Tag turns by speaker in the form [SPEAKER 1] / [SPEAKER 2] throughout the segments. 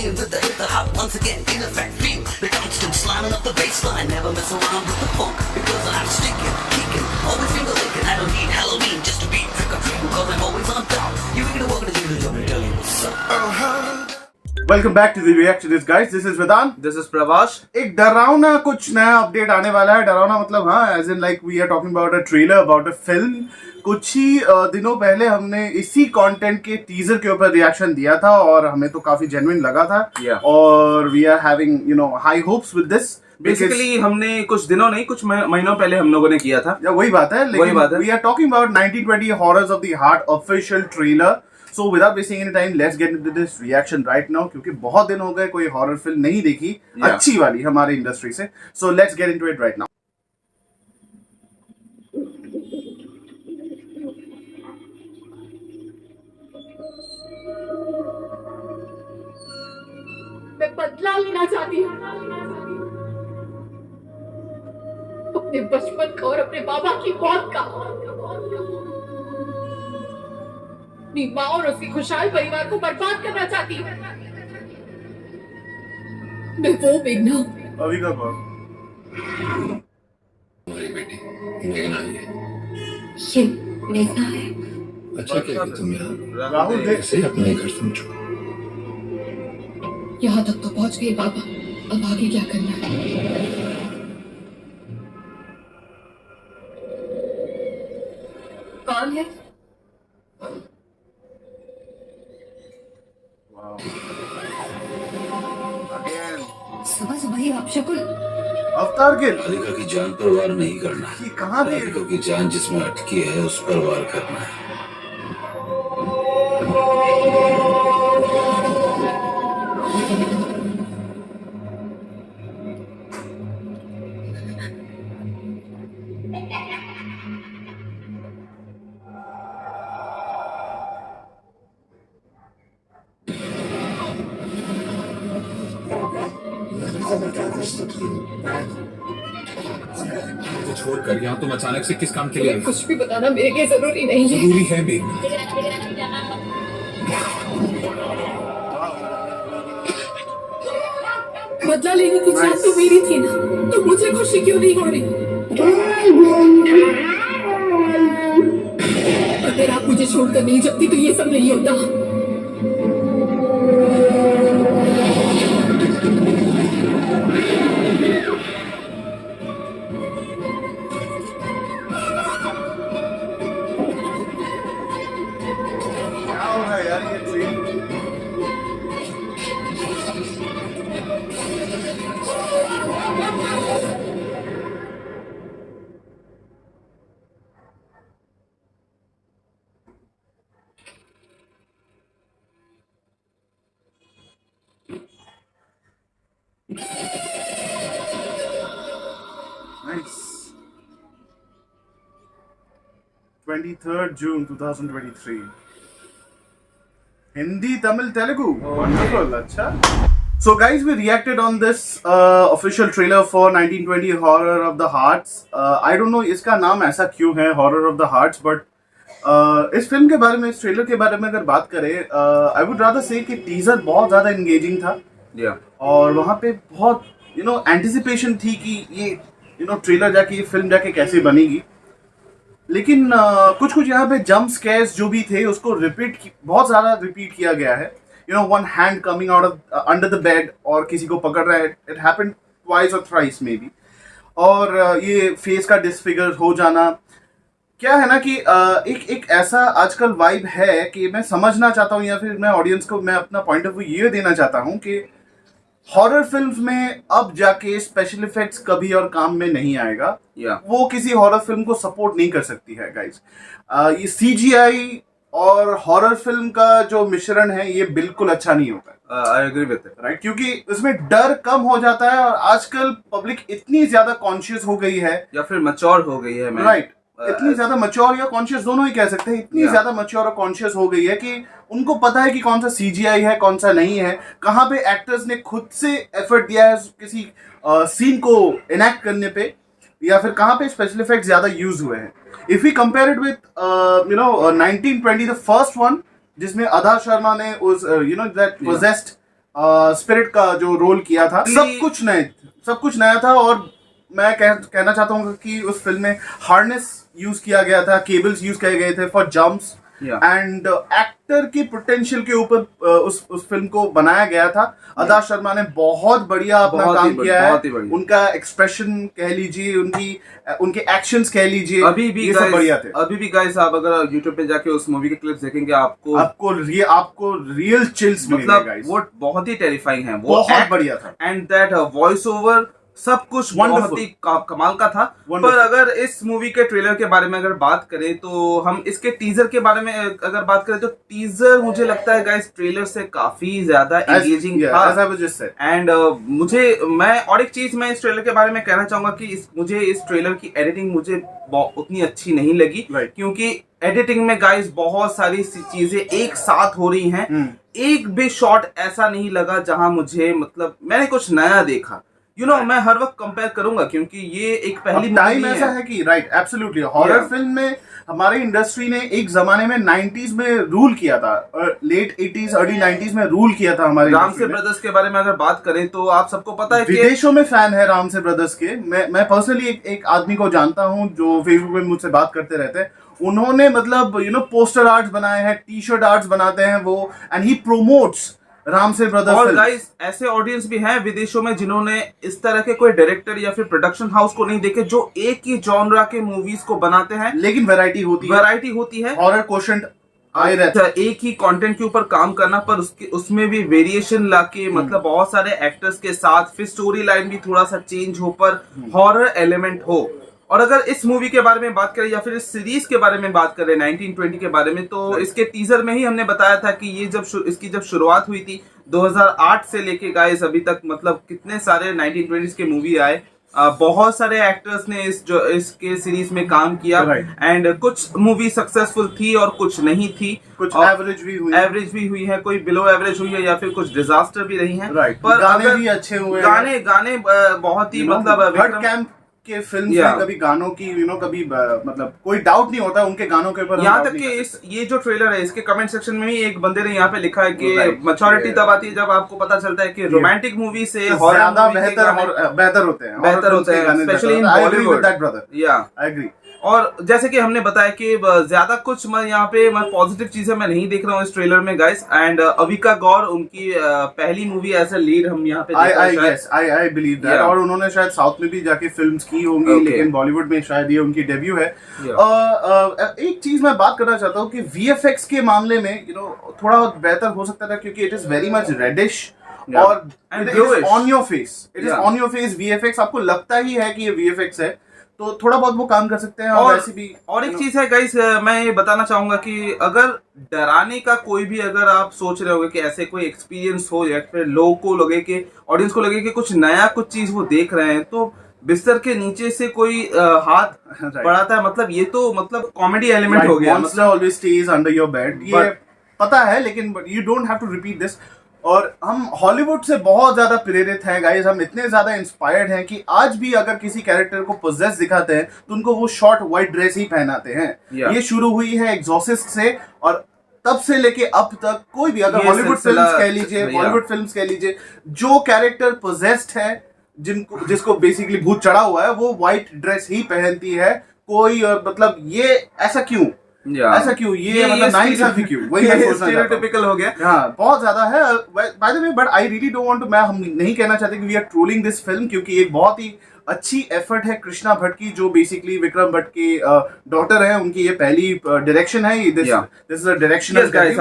[SPEAKER 1] in with the hot once again. In effect, feel the constant slamming up the baseline. Never mess around with the funk because I'm sticking, kicking, always finger licking. I don't need Halloween just to be trick or treating because I'm always on top. You ain't gonna walk in the jingle jump and tell you what's up.
[SPEAKER 2] Welcome back to the reactionist guys, this is Vedant,
[SPEAKER 3] this is Prabhash.
[SPEAKER 2] एक डरावना कुछ नया update आने वाला है। डरावना मतलब हाँ, as in like we are talking about a trailer about a film. कुछ ही दिनों पहले हमने इसी कंटेंट के टीजर के ऊपर रिएक्शन दिया था और हमें तो काफी जेन्युइन लगा था और we are having high hopes with this.
[SPEAKER 3] Basically हमने कुछ दिनों नहीं, कुछ महीनों पहले हम लोगों ने किया था।
[SPEAKER 2] वही बात है, लेकिन we are talking about 1920 horrors of the heart official trailer. So without wasting any time, let's get into this reaction right now, क्योंकि बहुत दिन हो गए कोई हॉरर फिल्म नहीं देखी अच्छी वाली हमारे इंडस्ट्री से। So let's get into it right now.
[SPEAKER 4] मैं बदला लेना चाहती हूँ अपने बचपन का और अपने बाबा की मौत का, अपनी माँ और उसके खुशहाल परिवार को बर्बाद करना चाहती हूँ। मैं वो मेघना हूँ।
[SPEAKER 2] अभी का बात
[SPEAKER 5] हमारी बेटी मेघना है।
[SPEAKER 4] ये मेघना है।
[SPEAKER 5] अच्छा क्या कि तुम यहाँ
[SPEAKER 2] राहुल देख
[SPEAKER 5] ऐसे अपना ही घर समझो।
[SPEAKER 4] यहाँ तक तो पहुँच गए बाबा, अब आगे क्या करना है? कौन है? सुबह सुबह ही आप शकुन
[SPEAKER 2] अवतार के
[SPEAKER 5] बालिका की जान पर वार नहीं करना है।
[SPEAKER 2] ये कहाँ पे
[SPEAKER 5] बालिका की जान जिसमें अटकी है उस पर वार करना है।
[SPEAKER 6] तो छोड़कर यहाँ तुम अचानक से किस काम के लिए आई?
[SPEAKER 4] कुछ भी बताना मेरे लिए जरूरी नहीं है।
[SPEAKER 6] जरूरी है मेघना।
[SPEAKER 4] बदला लेने की चाहत तो मेरी थी ना, तो मुझे खुशी क्यों नहीं हो रही? अगर आप मुझे छोड़कर नहीं जाती तो ये सब नहीं होता।
[SPEAKER 2] यार ये train nice 23rd June 2023 Hindi, Tamil, Telugu. Wonderful. Acha. So guys, we reacted on this official trailer for 1920 Horror of the Hearts. I don't know इसका नाम ऐसा क्यों है Horror of the Hearts, but इस फिल्म के बारे में, इस ट्रेलर के बारे में अगर बात करें, I would rather say कि टीजर बहुत ज़्यादा engaging था। और वहाँ पे बहुत एंटिसिपेशन थी कि ये ट्रेलर जाके, ये फिल्म जाके कैसे बनेगी। लेकिन कुछ कुछ यहाँ पे जंप स्केयर्स जो भी थे उसको बहुत ज़्यादा रिपीट किया गया है। One hand coming out of under the bed और किसी को पकड़ रहा है। इट हैपेंड ट्वाइस और थ्राइस मे बी। और ये फेस का डिसफिगर हो जाना, क्या है ना कि एक ऐसा आजकल वाइब है कि मैं समझना चाहता हूँ, या फिर मैं ऑडियंस को मैं अपना पॉइंट ऑफ व्यू ये देना चाहता हूँ कि हॉरर फिल्म्स में अब जाके स्पेशल इफेक्ट्स कभी और काम में नहीं आएगा। वो किसी हॉरर फिल्म को सपोर्ट नहीं कर सकती है गाइस। ये सीजीआई और हॉरर फिल्म का जो मिश्रण है ये बिल्कुल अच्छा नहीं होता है।
[SPEAKER 3] I agree with it,
[SPEAKER 2] right, क्योंकि इसमें डर कम हो जाता है और आजकल पब्लिक इतनी ज्यादा कॉन्शियस हो गई है,
[SPEAKER 3] या फिर मैच्योर हो गई है।
[SPEAKER 2] राइट, इतनी ज्यादा मैच्योर या कॉन्शियस दोनों ही कह सकते हैं। इतनी ज्यादा मैच्योर और कॉन्शियस हो गई है कि उनको पता है कि कौन सा सीजीआई है, कौन सा नहीं है, कहाँ पे एक्टर्स ने खुद से एफर्ट दिया है किसी सीन को इनैक्ट करने पे, या फिर कहाँ पे स्पेशल इफेक्ट ज्यादा यूज हुए हैं। If we compare it with 1920 the first one, जिसमें अदा शर्मा ने उस दैट पोजेस्ड स्पिरिट का जो रोल किया था, सब कुछ नया था। और मैं कहना चाहता हूँ कि उस फिल्म में हार्नेस यूज किया गया था, केबल्स यूज किए गए थे फॉर जंप्स, एंड एक्टर की पोटेंशियल के ऊपर उस फिल्म को बनाया गया था। अदा शर्मा ने बहुत बढ़िया अपना काम किया है। उनका एक्सप्रेशन कह लीजिए, उनके एक्शंस कह लीजिए,
[SPEAKER 3] अभी भी
[SPEAKER 2] सब बढ़िया थे।
[SPEAKER 3] अभी भी गाइस आप अगर YouTube पे जाके उस मूवी के क्लिप्स देखेंगे आपको
[SPEAKER 2] रियल चिल्स
[SPEAKER 3] मतलब वो बहुत ही टेरिफाइंग है, वो
[SPEAKER 2] बहुत बढ़िया था।
[SPEAKER 3] एंड दैट वॉइस ओवर सब कुछ बहुत ही कमाल का था। पर अगर इस मूवी के ट्रेलर के बारे में अगर बात करें तो हम इसके टीजर के बारे में अगर बात करें तो टीजर मुझे लगता है गाइस ट्रेलर से काफी ज्यादा एंगेजिंग था। एंड मैं और एक चीज मैं इस ट्रेलर के बारे में कहना चाहूंगा कि मुझे इस ट्रेलर की एडिटिंग मुझे उतनी अच्छी नहीं लगी, क्योंकि एडिटिंग में गाइस बहुत सारी चीजें एक साथ हो रही हैं। एक भी शॉट ऐसा नहीं लगा जहां मुझे मतलब मैंने कुछ नया देखा। मैं हर वक्त कंपेयर करूंगा क्योंकि ये एक पहली
[SPEAKER 2] टाइम ऐसा है कि राइट एब्सोल्युटली हॉरर फिल्म में हमारी इंडस्ट्री ने एक जमाने में 90s में रूल किया था, लेट 80s अर्ली 90s में रूल किया था हमारे।
[SPEAKER 3] राम से ब्रदर्स के बारे में अगर बात करें तो आप सबको पता है कि
[SPEAKER 2] विदेशों में फैन है राम से ब्रदर्स के। मैं पर्सनली एक आदमी को जानता हूं जो फेसबुक में मुझसे बात करते रहते हैं। उन्होंने मतलब पोस्टर आर्ट्स बनाए हैं, टी शर्ट आर्ट्स बनाते हैं वो, एंड ही प्रोमोट्स राम से ब्रदर्स।
[SPEAKER 3] और गाइस ऐसे ऑडियंस भी हैं विदेशों में जिन्होंने इस तरह के कोई डायरेक्टर या फिर प्रोडक्शन हाउस को नहीं देखे जो एक ही जॉनरा के मूवीज को बनाते हैं,
[SPEAKER 2] लेकिन वैरायटी होती है
[SPEAKER 3] हॉरर कोशेंट आए रहता है, एक ही कंटेंट के ऊपर काम करना, पर उसमें भी वेरिएशन लाके मतलब बहुत सारे एक्टर्स के साथ, फिर स्टोरी लाइन भी थोड़ा सा चेंज हो पर हॉरर एलिमेंट हो। और अगर इस मूवी के बारे में बात करें या फिर इस सीरीज के बारे में बात करें 1920 के बारे में, तो इसके टीजर में ही हमने बताया था कि ये इसकी जब शुरुआत हुई थी 2008 से लेके गाइस अभी तक मतलब कितने सारे 1920s के मूवी आए। बहुत सारे एक्टर्स ने इसके सीरीज में काम किया, एंड कुछ मूवी सक्सेसफुल थी और कुछ नहीं थी,
[SPEAKER 2] कुछ एवरेज भी हुई
[SPEAKER 3] है, कोई बिलो एवरेज हुई है या फिर कुछ डिजास्टर भी रही है।
[SPEAKER 2] पर गाने भी अच्छे हुए,
[SPEAKER 3] गाने बहुत ही मतलब
[SPEAKER 2] के फिल्म में कभी गानों की कभी मतलब कोई डाउट नहीं होता उनके गानों के ऊपर।
[SPEAKER 3] यहाँ तक कि ये जो ट्रेलर है इसके कमेंट सेक्शन में भी एक बंदे ने यहाँ पे लिखा है कि मैच्योरिटी तब आती है जब आपको पता चलता है कि रोमांटिक मूवी से
[SPEAKER 2] ज्यादा बेहतर होते हैं, specially in Bollywood. I agree.
[SPEAKER 3] और जैसे कि हमने बताया कि ज्यादा कुछ मैं पॉजिटिव चीजें मैं नहीं देख रहा हूँ इस ट्रेलर में गाइस। एंड अविका गौर उनकी पहली मूवी एज ए लीड हम यहाँ पे
[SPEAKER 2] आई बिलीव दैट। और उन्होंने शायद साउथ में भी जाके फिल्म्स की होंगी, लेकिन बॉलीवुड में शायद ये उनकी डेब्यू है। एक चीज मैं बात करना चाहता हूँ कि VFX के मामले में थोड़ा बेहतर हो सकता था, क्योंकि it is very much reddish और ऑन योर फेस VFX आपको लगता ही है कि ये VFX है, तो थोड़ा बहुत वो काम कर सकते हैं। और वैसे भी
[SPEAKER 3] और एक चीज है गाइस, मैं ये बताना चाहूंगा कि अगर डराने का कोई भी अगर आप सोच रहे होगे कि ऐसे कोई एक्सपीरियंस हो या फिर लोगों को लगे कि ऑडियंस को लगे कि कुछ नया कुछ चीज वो देख रहे हैं, तो बिस्तर के नीचे से कोई हाथ बढ़ाता है, मतलब ये तो मतलब कॉमेडी एलिमेंट हो गया।
[SPEAKER 2] Monster always stays under your bed, ये पता है, लेकिन you don't have to repeat this. और हम हॉलीवुड से बहुत ज्यादा प्रेरित हैं गाइस, हम इतने ज्यादा इंस्पायर्ड हैं कि आज भी अगर किसी कैरेक्टर को पोजेस दिखाते हैं तो उनको वो शॉर्ट व्हाइट ड्रेस ही पहनाते हैं। ये शुरू हुई है एग्जॉर्सिस्ट से, और तब से लेके अब तक कोई भी अगर हॉलीवुड फिल्म्स कह लीजिए, बॉलीवुड फिल्म्स कह लीजिए, जो कैरेक्टर पोजेस्ड है, जिसको बेसिकली भूत चढ़ा हुआ है, वो व्हाइट ड्रेस ही पहनती है। कोई मतलब ये ऐसा क्यों ये मतलब नाइंसाफी क्यों, वही
[SPEAKER 3] स्टीरियोटाइपिकल हो गया।
[SPEAKER 2] हाँ, बहुत ज्यादा है। By the way, but I really don't want to, मैं हम नहीं कहना चाहते कि we are trolling this film, क्योंकि एक बहुत ही अच्छी एफर्ट है कृष्णा भट्ट की, जो बेसिकली विक्रम भट्ट की डॉटर है। उनकी ये पहली डायरेक्शन है, this is a directional guys.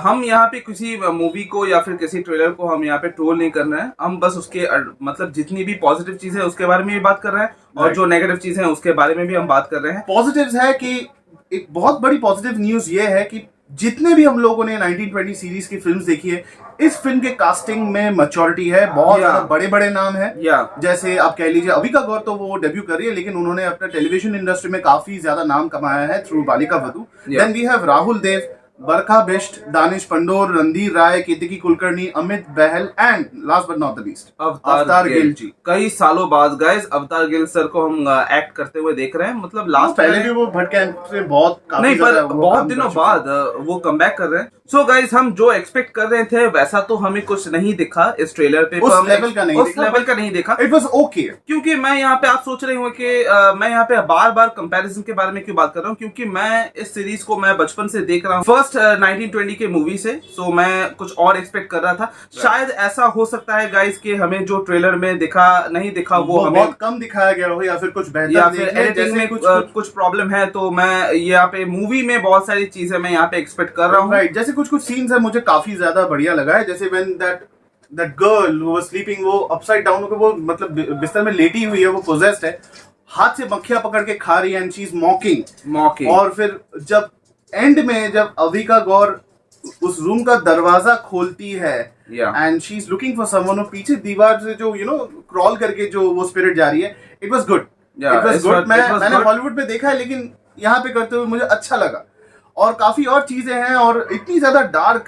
[SPEAKER 3] हम यहाँ पे किसी मूवी को या फिर किसी ट्रेलर को हम यहाँ पे ट्रोल नहीं कर रहे हैं, हम बस उसके मतलब जितनी भी पॉजिटिव चीजें है उसके बारे में भी बात कर रहे हैं, और जो नेगेटिव चीजें हैं उसके बारे में भी हम बात कर रहे हैं।
[SPEAKER 2] पॉजिटिव्स है कि एक बहुत बड़ी पॉजिटिव न्यूज ये है कि जितने भी हम लोगों ने 1920 सीरीज की फिल्म्स देखी है, इस फिल्म के कास्टिंग में मैच्योरिटी है, बहुत ज्यादा बड़े बड़े नाम है। जैसे आप कह लीजिए अविका गौर तो वो डेब्यू कर रही है, लेकिन उन्होंने अपने टेलीविजन इंडस्ट्री में काफी ज्यादा नाम कमाया है through Balika Vadhu. Then we have Rahul Dev, Barkha Bisht, Danish Pandor, Randhir Rai, Ketki Kulkarni, Amit Behl and last but not the least Avatar Gill जी।
[SPEAKER 3] कई सालों बाद गाइस अवतार गिल सर को हम एक्ट करते हुए देख रहे हैं, मतलब लास्ट
[SPEAKER 2] पहले भी वो भट्ट कैंप से बहुत काफी
[SPEAKER 3] नहीं, पर
[SPEAKER 2] ज्यादा वो
[SPEAKER 3] बहुत
[SPEAKER 2] काम
[SPEAKER 3] दिनों
[SPEAKER 2] कर चुके
[SPEAKER 3] बाद वो कम बैक कर रहे हैं। सो गाइस हम जो एक्सपेक्ट कर रहे थे वैसा तो हमें कुछ नहीं दिखा इस ट्रेलर पे,
[SPEAKER 2] उस
[SPEAKER 3] हम
[SPEAKER 2] लेवल का नहीं
[SPEAKER 3] उस
[SPEAKER 2] दिखा,
[SPEAKER 3] लेवल का नहीं देखा।
[SPEAKER 2] It was okay.
[SPEAKER 3] क्योंकि मैं यहाँ पे आप सोच रहे हो कि मैं यहाँ पे बार बार कंपैरिजन के बारे में क्यों बात कर रहा हूँ, क्योंकि मैं इस सीरीज को मैं बचपन से देख रहा हूँ, फर्स्ट 1920 के मूवी से। सो मैं कुछ और एक्सपेक्ट कर रहा था। शायद ऐसा हो सकता है गाइस कि हमें जो ट्रेलर में दिखा नहीं दिखा वो हमें
[SPEAKER 2] बहुत कम दिखाया गया हो या फिर कुछ बेहतर
[SPEAKER 3] या फिर
[SPEAKER 2] देखने,
[SPEAKER 3] एडिटिंग
[SPEAKER 2] जैसे
[SPEAKER 3] में
[SPEAKER 2] कुछ
[SPEAKER 3] कुछ प्रॉब्लम है। तो मैं यहाँ पे मूवी में बहुत सारी चीजें मैं यहाँ पे एक्सपेक्ट कर रहा हूँ।
[SPEAKER 2] राइट, जैसे कुछ सीन्स है मुझे काफी ज्यादा बढ़िया लगा है, जैसे when that girl who was sleeping, वो अपसाइड डाउन होकर वो मतलब बिस्तर में लेटी हुई है, वो पोजेस्ड है, हाथ से मक्खियां पकड़ के खा रही है एंड शी इज मॉकिंग। और फिर जब एंड में जब अविका गौर उस रूम का दरवाजा खोलती है and she is looking for someone, और पीछे दीवार से जो क्रॉल करके जो वो स्पिरिट जा रही है, इट वाज गुड। मैंने हॉलीवुड में देखा है लेकिन यहाँ पे करते हुए मुझे अच्छा लगा। और काफी और चीजें हैं और इतनी ज्यादा डार्क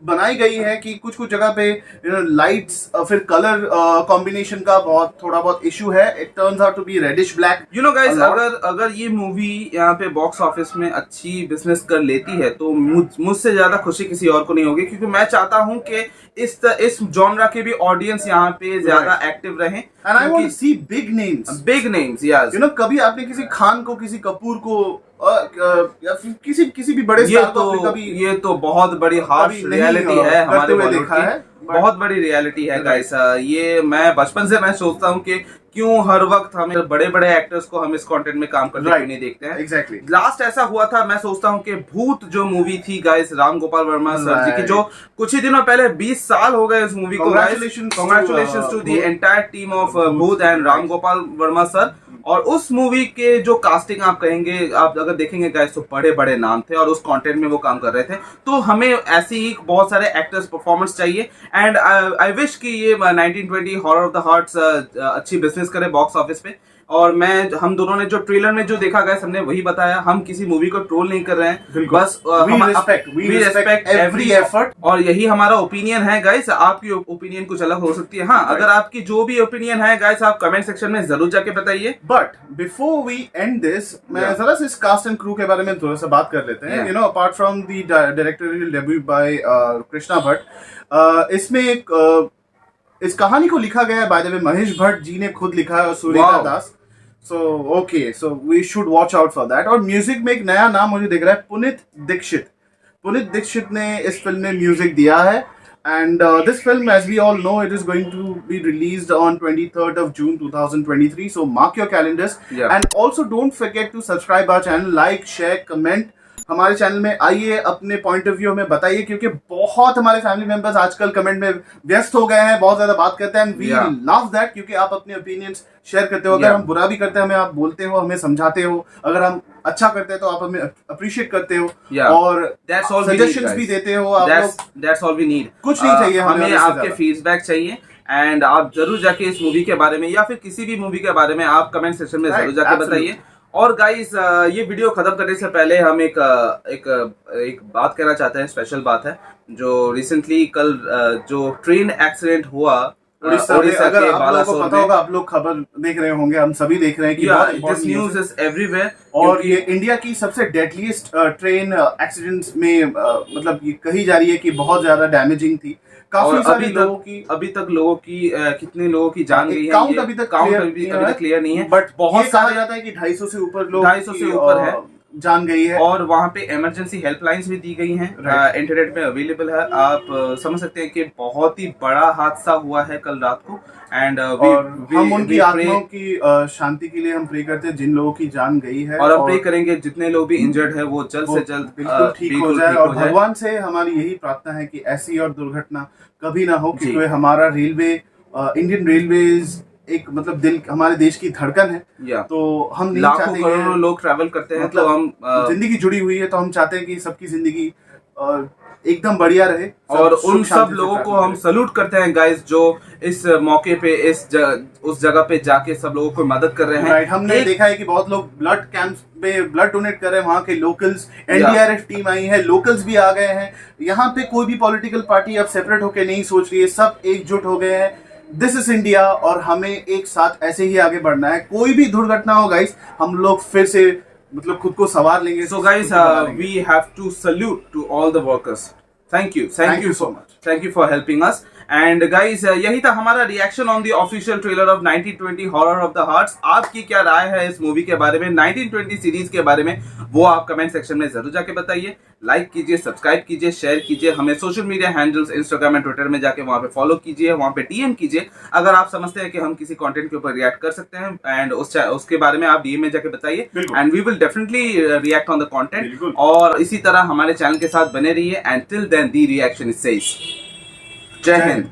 [SPEAKER 2] बनाई गई है कि कुछ कुछ जगह पे लाइट्स फिर कलर कॉम्बिनेशन का थोड़ा बहुत इशू है। It turns out to be reddish black.
[SPEAKER 3] Guys अगर ये मूवी यहाँ पे बॉक्स ऑफिस में अच्छी बिजनेस कर लेती है तो मुझसे ज्यादा खुशी किसी और को नहीं होगी, क्योंकि मैं चाहता हूँ कि इस जॉनरा के भी ऑडियंस यहाँ पे ज्यादा एक्टिव रहे।
[SPEAKER 2] And I want to see big names
[SPEAKER 3] yes.
[SPEAKER 2] कभी आपने किसी खान को, किसी कपूर को या फिर किसी भी बड़े स्टार को कभी
[SPEAKER 3] ये तो बहुत बड़ी हार्श रियलिटी है हमारे बॉलीवुड की, बहुत बड़ी रियलिटी है गाइस। ये मैं बचपन से मैं सोचता हूँ कि क्यों हर वक्त हमें बड़े बड़े एक्टर्स को हम इस कंटेंट में काम करते क्यों नहीं देखते हैं।
[SPEAKER 2] एग्जैक्टली।
[SPEAKER 3] लास्ट ऐसा हुआ था, मैं सोचता हूँ कि भूत जो मूवी थी गाइस, राम गोपाल वर्मा सर जी की, जो कुछ ही दिनों पहले 20 साल हो गए इस मूवी को। Congratulations to the entire team of Bhoot and Ram Gopal Varma sir. और उस मूवी के जो कास्टिंग आप कहेंगे, आप अगर देखेंगे गाइस, तो बड़े बड़े नाम थे और उस कंटेंट में वो काम कर रहे थे। तो हमें ऐसे ही बहुत सारे एक्टर्स परफॉर्मेंस चाहिए एंड आई विश कि ये 1920 हॉरर ऑफ द हार्ट्स अच्छी बिजनेस करे बॉक्स ऑफिस पे। और हम दोनों ने जो ट्रेलर में जो देखा गया हमने वही बताया। हम किसी मूवी को ट्रोल नहीं कर रहे हैं, बस
[SPEAKER 2] we respect every effort।
[SPEAKER 3] और यही हमारा ओपिनियन है गाइस। आपकी ओपिनियन कुछ अलग हो सकती है। हाँ, अगर आपकी जो भी ओपिनियन है गाइस, आप कमेंट सेक्शन में जरूर जाके बताइए।
[SPEAKER 2] But before we end this, मैं जरा से इस कास्ट एंड क्रू के बारे में थोड़ा सा बात कर लेते हैं। Apart from the directorial debut by Krishna Bhatt, इसमें इस कहानी को लिखा गया है by the way Mahesh Bhatt ji ने खुद लिखा है और सूर्यका Das. So we should watch out for that। और म्यूजिक में एक नया नाम मुझे दिख रहा है, पुनीत दीक्षित ने इस फिल्म में म्यूजिक दिया है। And this film, as we all know, it is going to be released on 23rd of June 2023। So mark your calendars। And also don't forget to subscribe our channel, like, share, comment। हमारे channel में आइए, अपने point of view हमें बताइए, क्योंकि बहुत हमारे family members आजकल कमेंट में व्यस्त हो गए हैं, बहुत ज्यादा बात करते हैं। वी लव दैट, क्योंकि आप अपने ओपिनियंस शेयर करते हो। अगर हम बुरा भी करते हैं, हमें आप बोलते हो, हमें समझाते हो। अगर हम अच्छा करते हैं तो आप हमें अप्रिशिएट करते हो और सजेशंस भी देते हो।
[SPEAKER 3] That's all we need।
[SPEAKER 2] कुछ नहीं चाहिए
[SPEAKER 3] हमें आपके फीडबैक चाहिए। एंड आप जरूर जाके इस मूवी के बारे में या फिर किसी भी मूवी के बारे में आप कमेंट सेक्शन में जरूर जाके बताइए। और गाइस, ये वीडियो खत्म करने से पहले हम एक बात कहना चाहते हैं। स्पेशल बात है, जो रिसेंटली कल जो ट्रेन एक्सीडेंट हुआ उड़ीसा
[SPEAKER 2] अगर आप लोगों को पता होगा, आप लोग खबर देख रहे होंगे, हम सभी देख रहे हैं कि
[SPEAKER 3] दिस न्यूज़ इज एवरीवेयर।
[SPEAKER 2] और ये इंडिया की सबसे डेडलीस्ट ट्रेन एक्सीडेंट्स में मतलब ये कही जा रही है कि बहुत ज्यादा डैमेजिंग थी। काफी सारे लोगों की
[SPEAKER 3] अभी तक लोगों की कितने लोगों की जान गई है,
[SPEAKER 2] काउंट अभी तक
[SPEAKER 3] क्लियर नहीं है,
[SPEAKER 2] बट
[SPEAKER 3] बहुत
[SPEAKER 2] कहा जाता है कि 250 से ऊपर लोग
[SPEAKER 3] 250 से ऊपर है
[SPEAKER 2] जान गई है।
[SPEAKER 3] और वहाँ पे इमरजेंसी हेल्पलाइंस भी दी गई हैं, इंटरनेट में अवेलेबल है। आप समझ सकते हैं कि बहुत ही बड़ा हादसा हुआ है कल रात को। एंड
[SPEAKER 2] हम उनकी आत्माओं की शांति के लिए हम प्रे करते हैं, जिन लोगों की जान गई है।
[SPEAKER 3] और हम प्रे करेंगे जितने लोग भी इंजर्ड है वो जल्द से जल्द
[SPEAKER 2] बिल्कुल ठीक हो जाए। और भगवान से हमारी यही प्रार्थना है कि ऐसी और दुर्घटना कभी ना हो, क्योंकि हमारा रेलवे, इंडियन रेलवेज एक मतलब दिल, हमारे देश की धड़कन है। तो हम नहीं चाहते,
[SPEAKER 3] करोड़ों लोग ट्रैवल करते हैं,
[SPEAKER 2] मतलब
[SPEAKER 3] तो हम
[SPEAKER 2] जिंदगी जुड़ी हुई है, तो हम चाहते हैं कि सबकी जिंदगी एकदम बढ़िया रहे
[SPEAKER 3] और
[SPEAKER 2] सुख
[SPEAKER 3] उन
[SPEAKER 2] शांति
[SPEAKER 3] सब
[SPEAKER 2] से
[SPEAKER 3] लोगों को
[SPEAKER 2] प्रार्थना
[SPEAKER 3] हम सल्यूट करते हैं गाइस, जो इस मौके पे उस जगह पे जाके सब लोगों को मदद कर रहे हैं।
[SPEAKER 2] राइट, हमने देखा है कि बहुत लोग ब्लड कैंप्स पे ब्लड डोनेट कर रहे हैं, वहाँ के लोकल्स, एनडीआरएफ टीम आई है, लोकल्स भी आ गए हैं। यहाँ पे कोई भी पॉलिटिकल पार्टी अब सेपरेट होके नहीं सोच रही है, सब एकजुट हो गए हैं। दिस इज इंडिया और हमें एक साथ ऐसे ही आगे बढ़ना है। कोई भी दुर्घटना हो गाइस, हम लोग फिर से मतलब खुद को संवार लेंगे।
[SPEAKER 3] So guys, we have to salute to all the workers. Thank you
[SPEAKER 2] so much.
[SPEAKER 3] Thank you for helping us. And guys, यही था हमारा reaction on the official trailer of 1920 horror of the hearts. आपकी क्या राय है इस movie के बारे में, 1920 सीरीज के बारे में, वो आप कमेंट सेक्शन में जरूर जाके बताइए। लाइक कीजिए, सब्सक्राइब कीजिए, शेयर कीजिए, हमें social media handles Instagram and Twitter में जाके वहां पे फॉलो कीजिए, वहां पे डीएम कीजिए अगर आप समझते हैं कि हम किसी कंटेंट के ऊपर रिएक्ट कर सकते हैं, एंड उसके बारे में आप डीएम में जाके बताइए, and we will definitely react on the content. और इसी तरह हमारे चैनल के साथ बने रहिए, and till then the reaction is says. जय हिंद।